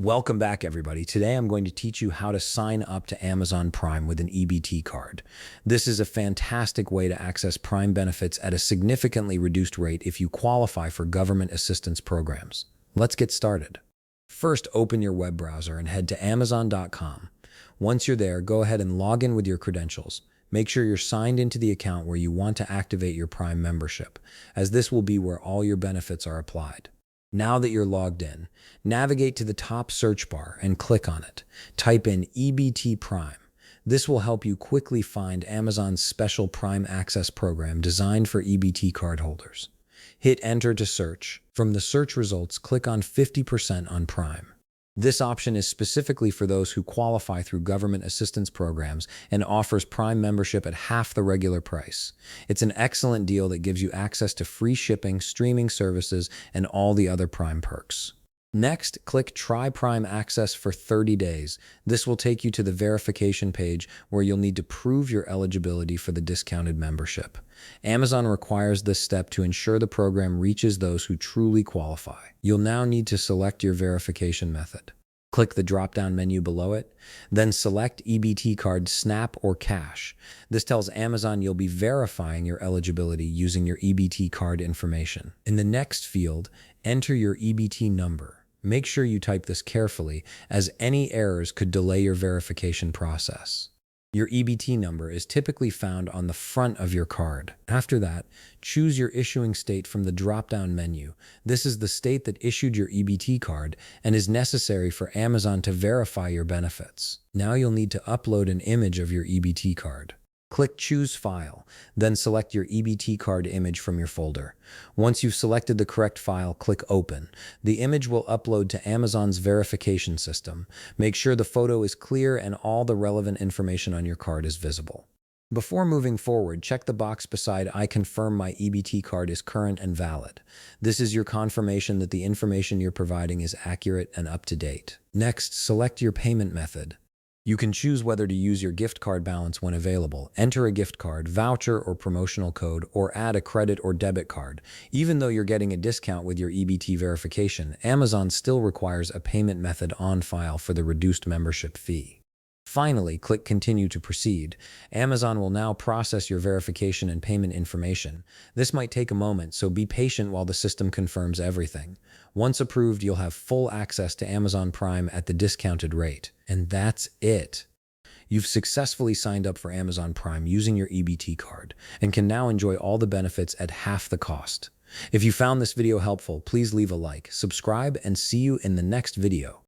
Welcome back, everybody. Today I'm going to teach you how to sign up to Amazon Prime with an EBT card. This is a fantastic way to access Prime benefits at a significantly reduced rate if you qualify for government assistance programs. Let's get started. First, open your web browser and head to Amazon.com. Once you're there, go ahead and log in with your credentials. Make sure you're signed into the account where you want to activate your Prime membership, as this will be where all your benefits are applied. Now that you're logged in, navigate to the top search bar and click on it. Type in EBT Prime. This will help you quickly find Amazon's special Prime Access program designed for EBT cardholders. Hit Enter to search. From the search results, click on 50% on Prime. This option is specifically for those who qualify through government assistance programs and offers Prime membership at half the regular price. It's an excellent deal that gives you access to free shipping, streaming services, and all the other Prime perks. Next, click Try Prime Access for 30 days. This will take you to the verification page where you'll need to prove your eligibility for the discounted membership. Amazon requires this step to ensure the program reaches those who truly qualify. You'll now need to select your verification method. Click the drop-down menu below it, then select EBT card, SNAP, or Cash. This tells Amazon you'll be verifying your eligibility using your EBT card information. In the next field, enter your EBT number. Make sure you type this carefully, as any errors could delay your verification process. Your EBT number is typically found on the front of your card. After that, choose your issuing state from the drop-down menu. This is the state that issued your EBT card and is necessary for Amazon to verify your benefits. Now you'll need to upload an image of your EBT card. Click Choose File, then select your EBT card image from your folder. Once you've selected the correct file, click Open. The image will upload to Amazon's verification system. Make sure the photo is clear and all the relevant information on your card is visible. Before moving forward, check the box beside I confirm my EBT card is current and valid. This is your confirmation that the information you're providing is accurate and up to date. Next, select your payment method. You can choose whether to use your gift card balance when available, enter a gift card, voucher, or promotional code, or add a credit or debit card. Even though you're getting a discount with your EBT verification, Amazon still requires a payment method on file for the reduced membership fee. Finally, click Continue to proceed. Amazon will now process your verification and payment information. This might take a moment, so be patient while the system confirms everything. Once approved, you'll have full access to Amazon Prime at the discounted rate. And that's it. You've successfully signed up for Amazon Prime using your EBT card and can now enjoy all the benefits at half the cost. If you found this video helpful, please leave a like, subscribe, and see you in the next video.